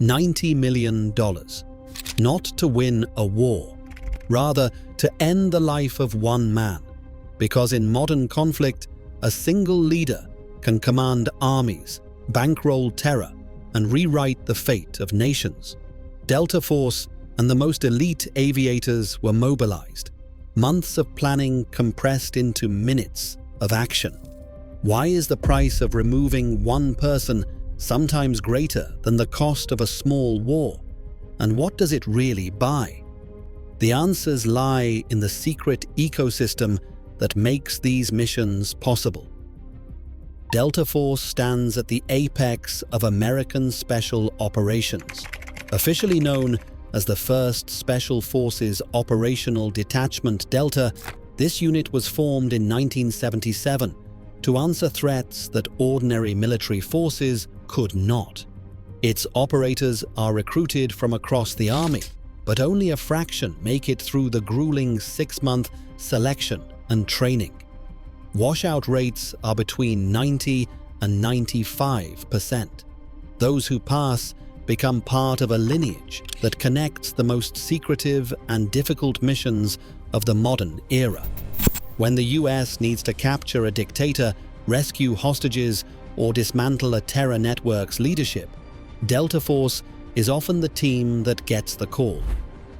$90 million. Not to win a war, rather to end the life of one man. Because in modern conflict, a single leader can command armies, bankroll terror, and rewrite the fate of nations. Delta Force and the most elite aviators were mobilized. Months of planning compressed into minutes of action. Why is the price of removing one person sometimes greater than the cost of a small war? And what does it really buy? The answers lie in the secret ecosystem that makes these missions possible. Delta Force stands at the apex of American Special Operations. Officially known as the 1st Special Forces Operational Detachment Delta, this unit was formed in 1977 to answer threats that ordinary military forces could not. Its operators are recruited from across the Army, but only a fraction make it through the grueling 6-month selection and training. Washout rates are between 90 and 95%. Those who pass become part of a lineage that connects the most secretive and difficult missions of the modern era. When the US needs to capture a dictator, rescue hostages, or dismantle a terror network's leadership, Delta Force is often the team that gets the call.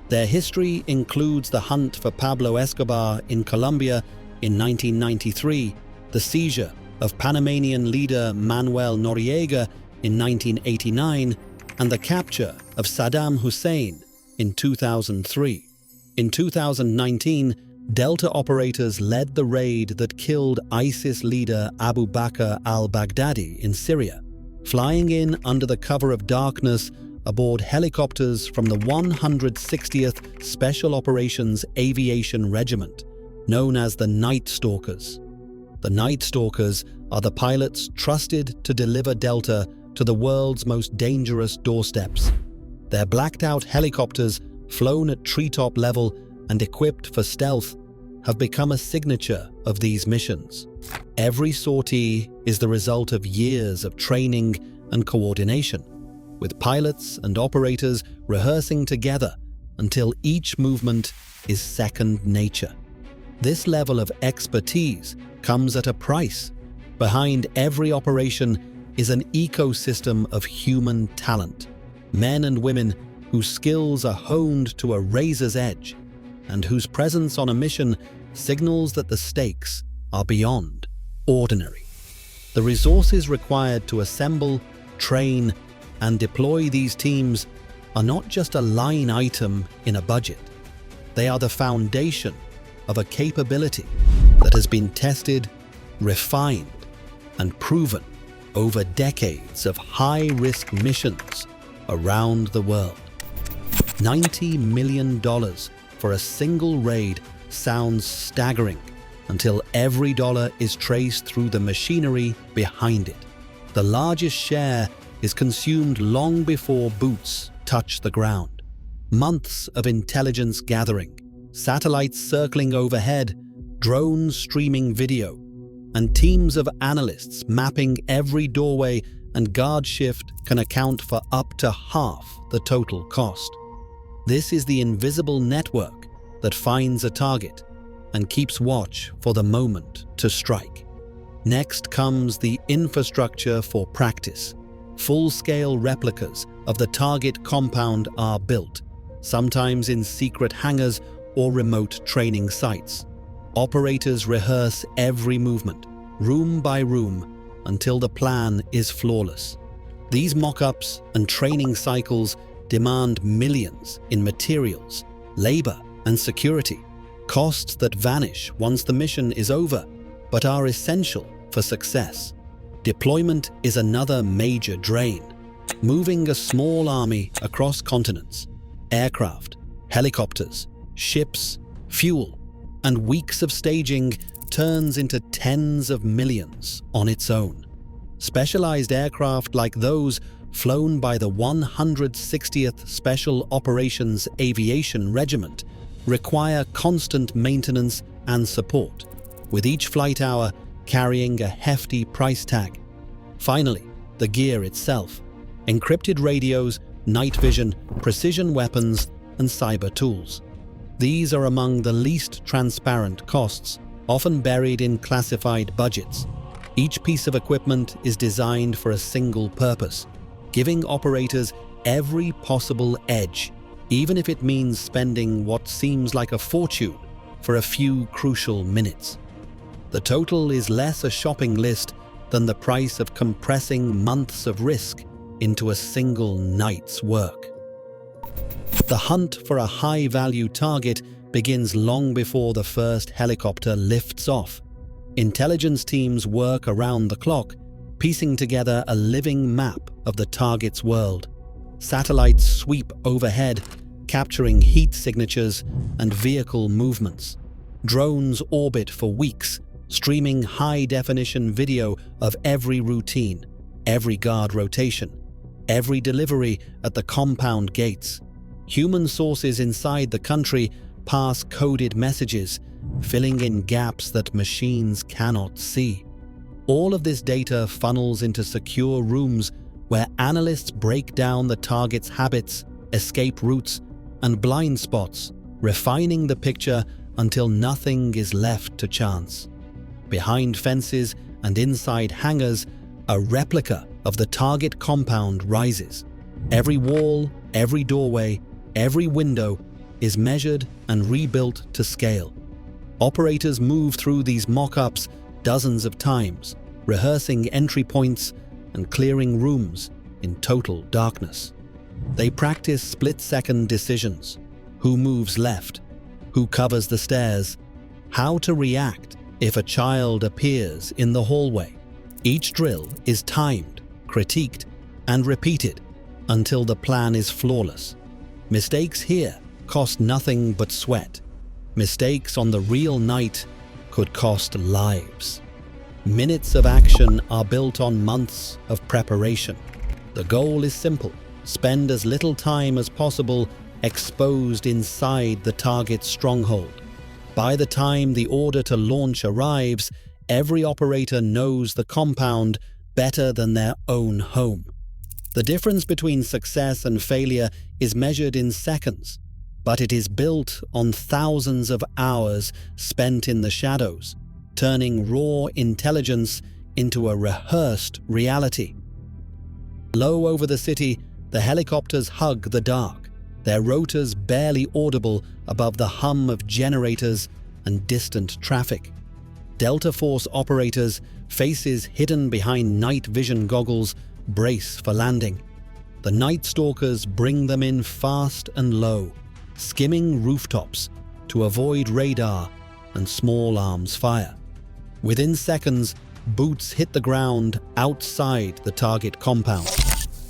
Their history includes the hunt for Pablo Escobar in Colombia in 1993, the seizure of Panamanian leader Manuel Noriega in 1989, and the capture of Saddam Hussein in 2003. In 2019, Delta operators led the raid that killed ISIS leader Abu Bakr al-Baghdadi in Syria, flying in under the cover of darkness aboard helicopters from the 160th Special Operations Aviation Regiment, known as the Night Stalkers. The Night Stalkers are the pilots trusted to deliver Delta to the world's most dangerous doorsteps. Their blacked-out helicopters, flown at treetop level and equipped for stealth, have become a signature of these missions. Every sortie is the result of years of training and coordination, with pilots and operators rehearsing together until each movement is second nature. This level of expertise comes at a price. Behind every operation is an ecosystem of human talent, men and women whose skills are honed to a razor's edge and whose presence on a mission signals that the stakes are beyond ordinary. The resources required to assemble, train, and deploy these teams are not just a line item in a budget. They are the foundation of a capability that has been tested, refined, and proven over decades of high-risk missions around the world. $90 million for a single raid sounds staggering until every dollar is traced through the machinery behind it. The largest share is consumed long before boots touch the ground. Months of intelligence gathering, satellites circling overhead, drones streaming video, and teams of analysts mapping every doorway and guard shift can account for up to half the total cost. This is the invisible network that finds a target and keeps watch for the moment to strike. Next comes the infrastructure for practice. Full-scale replicas of the target compound are built, sometimes in secret hangars or remote training sites. Operators rehearse every movement, room by room, until the plan is flawless. These mock-ups and training cycles demand millions in materials, labor, and security, costs that vanish once the mission is over, but are essential for success. Deployment is another major drain. Moving a small army across continents, aircraft, helicopters, ships, fuel, and weeks of staging turns into tens of millions on its own. Specialized aircraft like those flown by the 160th Special Operations Aviation Regiment require constant maintenance and support, with each flight hour carrying a hefty price tag. Finally, the gear itself. Encrypted radios, night vision, precision weapons, and cyber tools. These are among the least transparent costs, often buried in classified budgets. Each piece of equipment is designed for a single purpose, giving operators every possible edge, even if it means spending what seems like a fortune for a few crucial minutes. The total is less a shopping list than the price of compressing months of risk into a single night's work. The hunt for a high-value target begins long before the first helicopter lifts off. Intelligence teams work around the clock, piecing together a living map of the target's world. Satellites sweep overhead, capturing heat signatures and vehicle movements. Drones orbit for weeks, streaming high-definition video of every routine, every guard rotation, every delivery at the compound gates. Human sources inside the country pass coded messages, filling in gaps that machines cannot see. All of this data funnels into secure rooms where analysts break down the target's habits, escape routes, and blind spots, refining the picture until nothing is left to chance. Behind fences and inside hangars, a replica of the target compound rises. Every wall, every doorway, every window is measured and rebuilt to scale. Operators move through these mock-ups dozens of times, rehearsing entry points and clearing rooms in total darkness. They practice split-second decisions: who moves left, who covers the stairs, how to react if a child appears in the hallway. Each drill is timed, critiqued, and repeated until the plan is flawless. Mistakes here cost nothing but sweat. Mistakes on the real night could cost lives. Minutes of action are built on months of preparation. The goal is simple: spend as little time as possible exposed inside the target's stronghold. By the time the order to launch arrives, every operator knows the compound better than their own home. The difference between success and failure is measured in seconds, but it is built on thousands of hours spent in the shadows, turning raw intelligence into a rehearsed reality. Low over the city, the helicopters hug the dark, their rotors barely audible above the hum of generators and distant traffic. Delta Force operators, faces hidden behind night vision goggles, brace for landing. The Night Stalkers bring them in fast and low, skimming rooftops to avoid radar and small arms fire. Within seconds, boots hit the ground outside the target compound.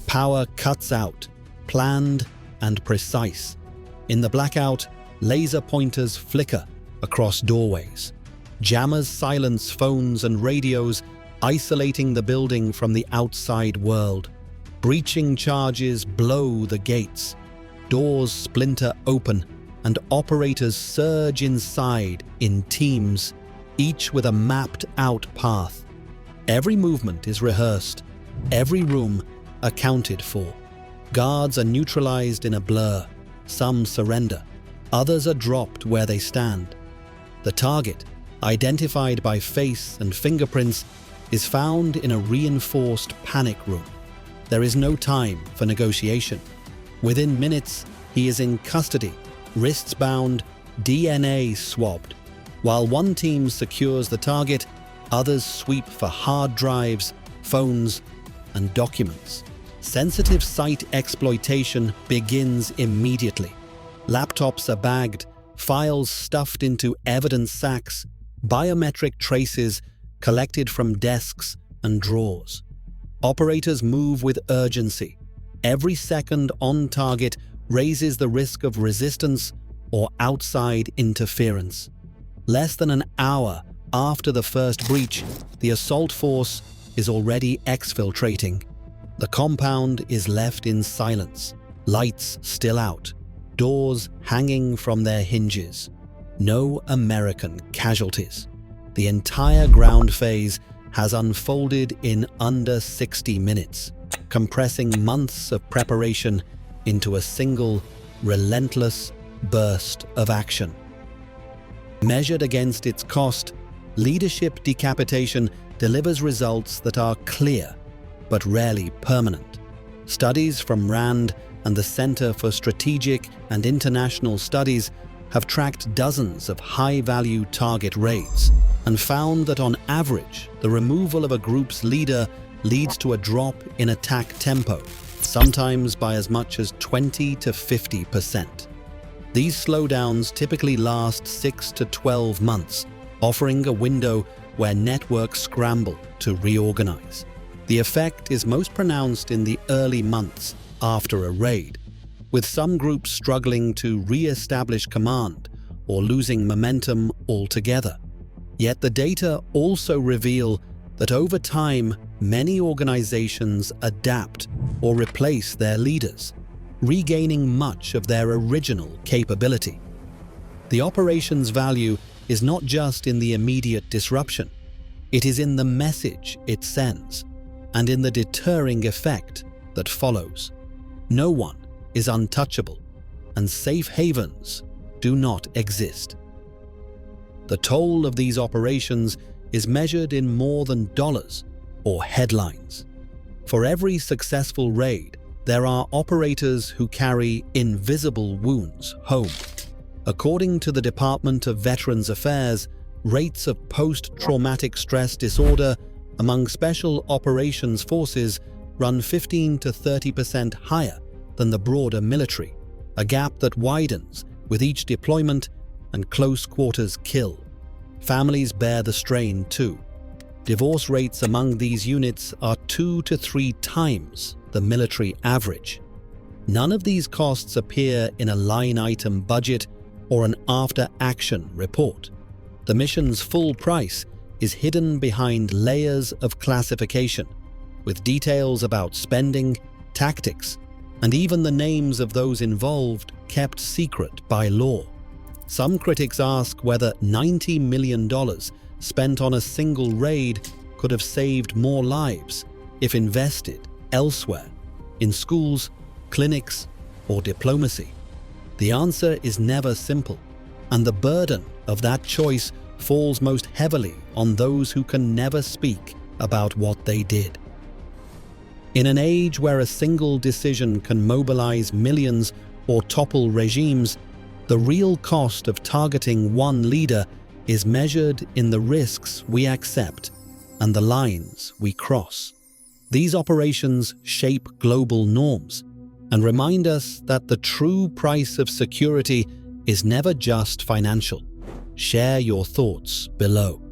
Power cuts out, planned and precise. In the blackout, laser pointers flicker across doorways. Jammers silence phones and radios, isolating the building from the outside world. Breaching charges blow the gates. Doors splinter open, and operators surge inside in teams, each with a mapped-out path. Every movement is rehearsed, every room accounted for. Guards are neutralized in a blur. Some surrender, others are dropped where they stand. The target, identified by face and fingerprints, is found in a reinforced panic room. There is no time for negotiation. Within minutes, he is in custody, wrists bound, DNA swabbed. While one team secures the target, others sweep for hard drives, phones, and documents. Sensitive site exploitation begins immediately. Laptops are bagged, files stuffed into evidence sacks, biometric traces collected from desks and drawers. Operators move with urgency. Every second on target raises the risk of resistance or outside interference. Less than an hour after the first breach, the assault force is already exfiltrating. The compound is left in silence, lights still out, doors hanging from their hinges. No American casualties. The entire ground phase has unfolded in under 60 minutes, compressing months of preparation into a single, relentless burst of action. Measured against its cost, leadership decapitation delivers results that are clear, but rarely permanent. Studies from RAND and the Center for Strategic and International Studies have tracked dozens of high-value target raids and found that on average, the removal of a group's leader leads to a drop in attack tempo, sometimes by as much as 20 to 50%. These slowdowns typically last 6 to 12 months, offering a window where networks scramble to reorganize. The effect is most pronounced in the early months after a raid, with some groups struggling to re-establish command or losing momentum altogether. Yet the data also reveal that over time, many organizations adapt or replace their leaders, regaining much of their original capability. The operation's value is not just in the immediate disruption, it is in the message it sends and in the deterring effect that follows. No one is untouchable, and safe havens do not exist. The toll of these operations is measured in more than dollars or headlines. For every successful raid, there are operators who carry invisible wounds home. According to the Department of Veterans Affairs, rates of post-traumatic stress disorder among Special Operations Forces run 15 to 30% higher than the broader military, a gap that widens with each deployment and close quarters kill. Families bear the strain too. Divorce rates among these units are 2 to 3 times the military average. None of these costs appear in a line-item budget or an after-action report. The mission's full price is hidden behind layers of classification, with details about spending, tactics, and even the names of those involved kept secret by law. Some critics ask whether $90 million spent on a single raid could have saved more lives if invested elsewhere, in schools, clinics, or diplomacy. The answer is never simple, and the burden of that choice falls most heavily on those who can never speak about what they did. In an age where a single decision can mobilize millions or topple regimes, the real cost of targeting one leader is measured in the risks we accept and the lines we cross. These operations shape global norms and remind us that the true price of security is never just financial. Share your thoughts below.